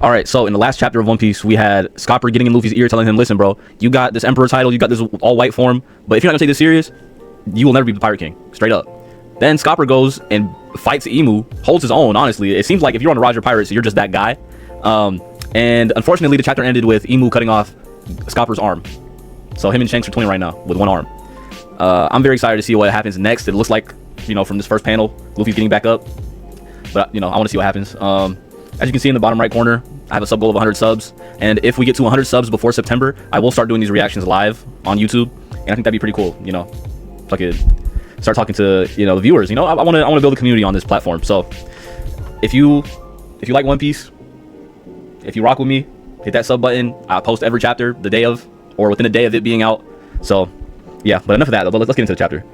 All right, so in the last chapter of One Piece, we had Scopper getting in Luffy's ear, telling him, "Listen, bro, you got this Emperor title, you got this all-white form, but if you're not gonna take this serious, you will never be the Pirate King, straight up." Then Scopper goes and fights IMU, holds his own. Honestly, it seems like if you're on the Roger Pirates, you're just that guy. And unfortunately, the chapter ended with IMU cutting off Scopper's arm. So him and Shanks are twinning right now with one arm. I'm very excited to see what happens next. It looks like, you know, from this first panel, Luffy's getting back up, but you know, I want to see what happens. As you can see in the bottom right corner, I have a sub goal of 100 subs, and if we get to 100 subs before September, I will start doing these reactions live on YouTube, and I think that'd be pretty cool. You know, if I could start talking to, you know, the viewers. You know, I want to build a community on this platform. So if you like One Piece, if you rock with me, hit that sub button. I post every chapter the day of, or within a day of it being out. So yeah, but enough of that. But let's get into the chapter.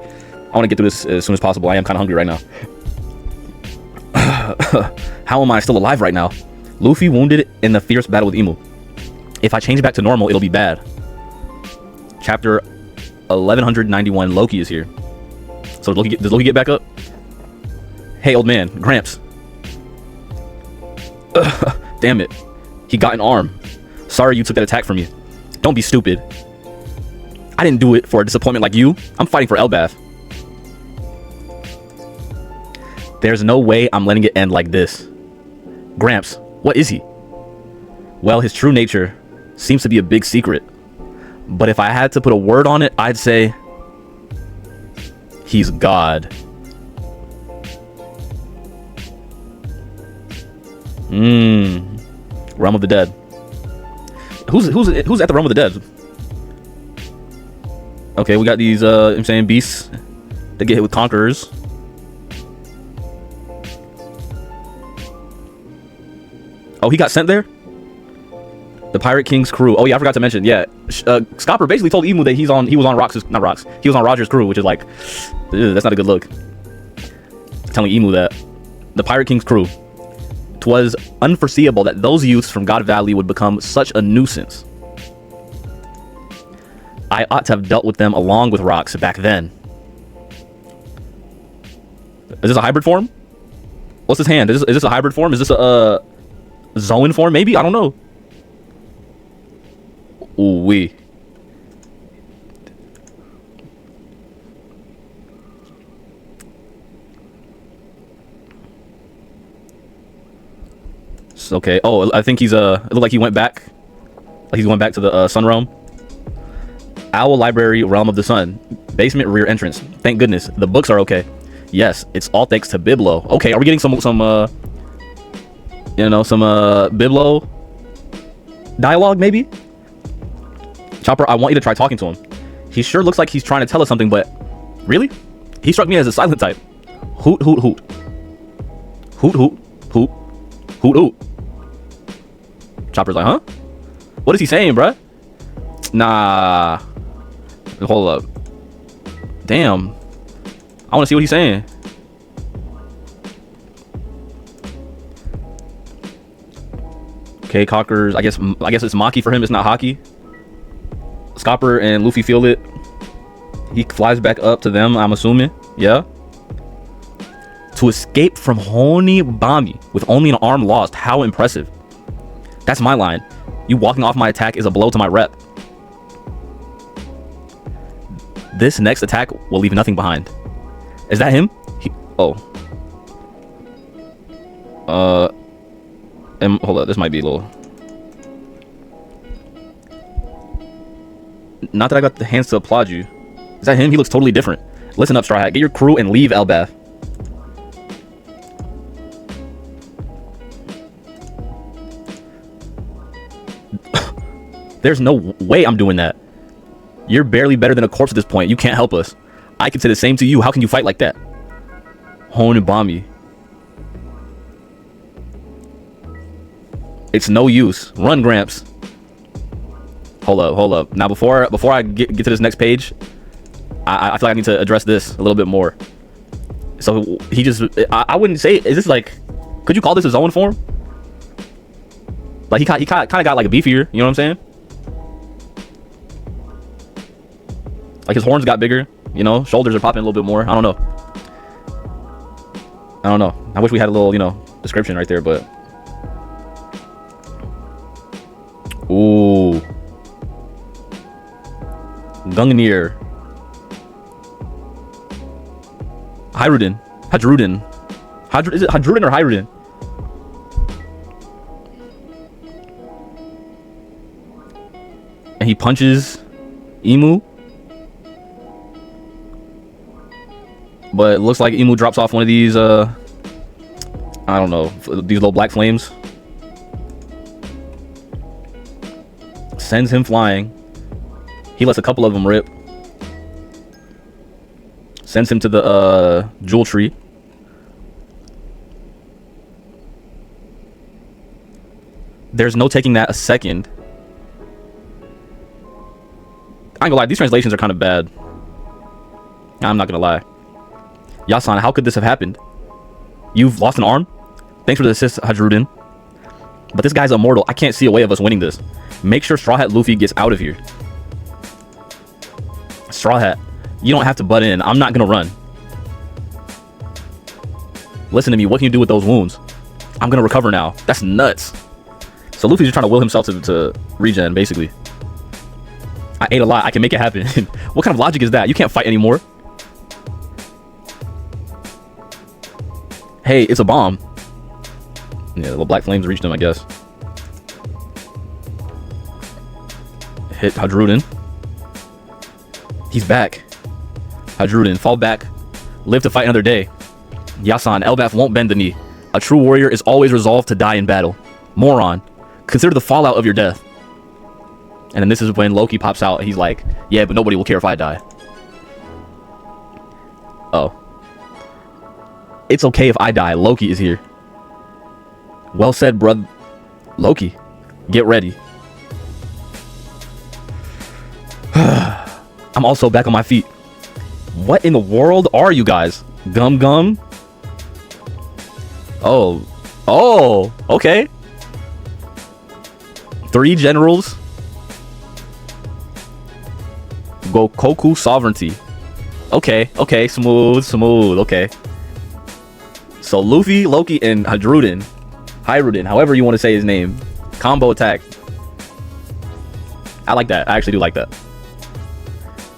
I want to get through this as soon as possible. I am kind of hungry right now. How am I still alive right now? Luffy wounded in the fierce battle with IMU. If I change back to normal, it'll be bad. Chapter 1191. Loki is here. So does Loki get back up? Hey, old man, Gramps. Damn it. He got an arm. Sorry you took that attack from me. Don't be stupid. I didn't do it for a disappointment like you. I'm fighting for Elbaf. There's no way I'm letting it end like this. Gramps, what is he? Well, his true nature seems to be a big secret. But if I had to put a word on it, I'd say he's God. Realm of the Dead. Who's at the Realm of the Dead? Okay, we got these I'm saying beasts that get hit with conquerors. Oh, he got sent there? The Pirate King's crew. Oh yeah, I forgot to mention. Yeah, Scopper basically told IMU that he was on Roger's crew, which is like, that's not a good look. Telling IMU that the Pirate King's crew. 'Twas unforeseeable that those youths from God Valley would become such a nuisance. I ought to have dealt with them along with rocks back then. Is this a hybrid form? What's his hand? Is this a hybrid form? Is this a Zoan form? Maybe? I don't know. Ooh wee. Okay. Oh, I think he's it looked like he went back. Like he's going back to the Sun Realm. Owl Library, Realm of the Sun. Basement rear entrance. Thank goodness. The books are okay. Yes, it's all thanks to Biblo. Okay, are we getting some you know, some Biblo dialogue maybe? Chopper, I want you to try talking to him. He sure looks like he's trying to tell us something, but really? He struck me as a silent type. Hoot hoot hoot. Hoot hoot hoot. Hoot hoot. Chopper's like, huh? What is he saying, bruh? Nah. Hold up. Damn. I want to see what he's saying. Okay, Cockers. I guess it's Maki for him. It's not Haki. Scopper and Luffy feel it. He flies back up to them, I'm assuming. Yeah. To escape from Honibami with only an arm lost. How impressive. That's my line. You walking off my attack is a blow to my rep. This next attack will leave nothing behind. Is that him? Hold up, this might be a little... Not that I got the hands to applaud you. Is that him? He looks totally different. Listen up, Straw Hat. Get your crew and leave Elbaf. There's no way I'm doing that. You're barely better than a corpse at this point. You can't help us. I can say the same to you. How can you fight like that? Honibami. It's no use. Run, Gramps. Hold up. Now, before I get to this next page, I feel like I need to address this a little bit more. So he just... I wouldn't say... Is this like... Could you call this his own form? Like, he kind of got like a beefier. You know what I'm saying? Like his horns got bigger, you know, shoulders are popping a little bit more. I don't know. I wish we had a little, you know, description right there, but Gungnir. Hajrudin. Is it Hajrudin or Hajrudin? And he punches IMU. But it looks like IMU drops off one of these, I don't know, these little black flames. Sends him flying. He lets a couple of them rip. Sends him to the jewel tree. There's no taking that a second. I ain't gonna lie, these translations are kind of bad. I'm not gonna lie. Yasan, how could this have happened? You've lost an arm? Thanks for the assist, Hajrudin. But this guy's immortal. I can't see a way of us winning this. Make sure Straw Hat Luffy gets out of here. Straw Hat, you don't have to butt in. I'm not gonna run. Listen to me. What can you do with those wounds? I'm gonna recover now. That's nuts. So Luffy's just trying to will himself to regen, basically. I ate a lot. I can make it happen. What kind of logic is that? You can't fight anymore. Hey, it's a bomb. Yeah, the little black flames reached him, I guess. Hit Hajrudin. He's back. Hajrudin, fall back. Live to fight another day. Yasan, Elbaf won't bend the knee. A true warrior is always resolved to die in battle. Moron, consider the fallout of your death. And then this is when Loki pops out. He's like, yeah, but nobody will care if I die. Oh. It's okay if I die. Loki is here. Well said, bruh. Loki, get ready. I'm also back on my feet. What in the world are you guys? Gum gum? Oh, okay. 3 generals. Gokoku Sovereignty. Okay, smooth, okay. So Luffy, Loki, and Hajrudin, however you want to say his name, combo attack. I like that. I actually do like that.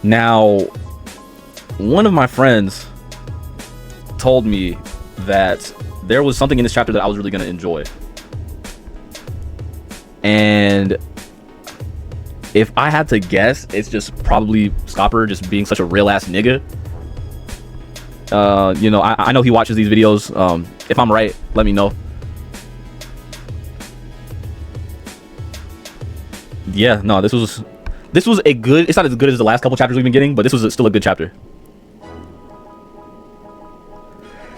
Now, one of my friends told me that there was something in this chapter that I was really going to enjoy. And if I had to guess, it's just probably Scopper just being such a real ass nigga. You know, I know he watches these videos. If I'm right, let me know. Yeah, no, this was a good, it's not as good as the last couple chapters we've been getting, but this was still a good chapter.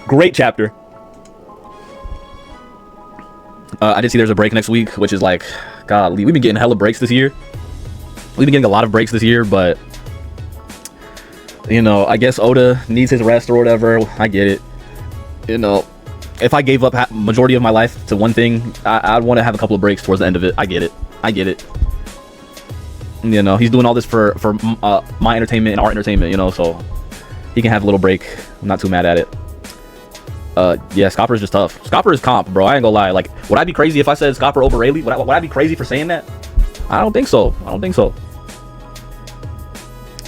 Great chapter. I did see there's a break next week, which is like, God, we've been getting hella breaks this year. We've been getting a lot of breaks this year, but you know, I guess Oda needs his rest or whatever. I get it. You know, if I gave up majority of my life to one thing, I'd want to have a couple of breaks towards the end of it. I get it. You know, he's doing all this for my entertainment and our entertainment, you know, so he can have a little break. I'm not too mad at it. Yeah, Scopper is just tough. Scopper is comp, bro. I ain't gonna lie. Like, would I be crazy if I said Scopper over Rayleigh? Would I be crazy for saying that? I don't think so.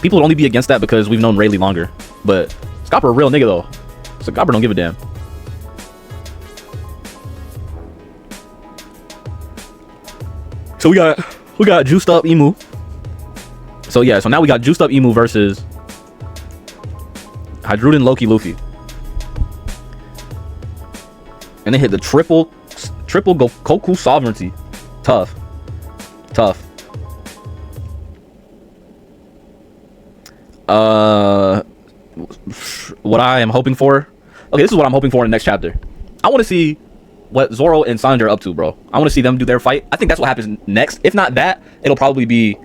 People would only be against that because we've known Rayleigh longer. But Scopper a real nigga though. So Scopper don't give a damn. So we got juiced up IMU. So yeah, so now we got juiced up IMU versus Hajrudin, Loki, Luffy. And they hit the triple Gokoku Sovereignty. Tough. What I am hoping for. Okay, this is what I'm hoping for in the next chapter. I want to see what Zoro and Sanji are up to, bro. I want to see them do their fight. I think that's what happens next. If not that, it'll probably be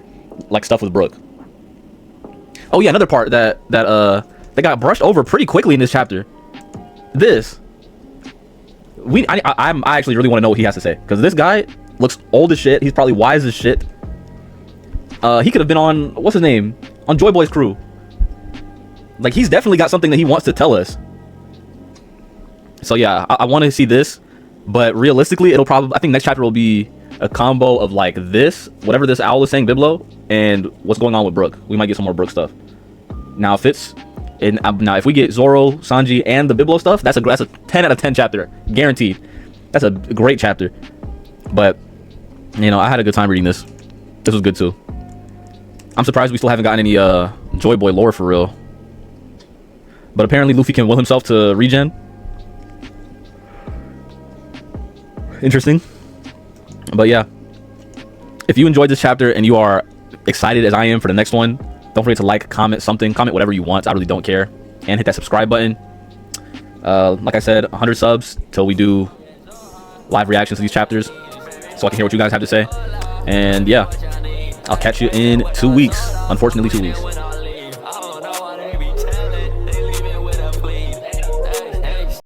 like stuff with Brook. Oh yeah, another part that they got brushed over pretty quickly in this chapter. This. I actually really want to know what he has to say, because this guy looks old as shit. He's probably wise as shit. He could have been on, what's his name, on Joy Boy's crew. Like, he's definitely got something that he wants to tell us. So yeah, I want to see this, but realistically, it'll probably, I think next chapter will be a combo of like this, whatever this owl is saying, Biblo, and what's going on with Brook. We might get some more Brook stuff. Now if it's now if we get Zoro, Sanji, and the Biblo stuff, that's a 10 out of 10 chapter, guaranteed. That's a great chapter. But you know, I had a good time reading this. This was good too. I'm surprised we still haven't gotten any Joy Boy lore for real. But apparently Luffy can will himself to regen. Interesting. But yeah, if you enjoyed this chapter and you are excited as I am for the next one, don't forget to like, comment something, comment whatever you want. I really don't care. And hit that subscribe button. Like I said, 100 subs till we do live reactions to these chapters, so I can hear what you guys have to say. And yeah, I'll catch you in 2 weeks. Unfortunately, 2 weeks.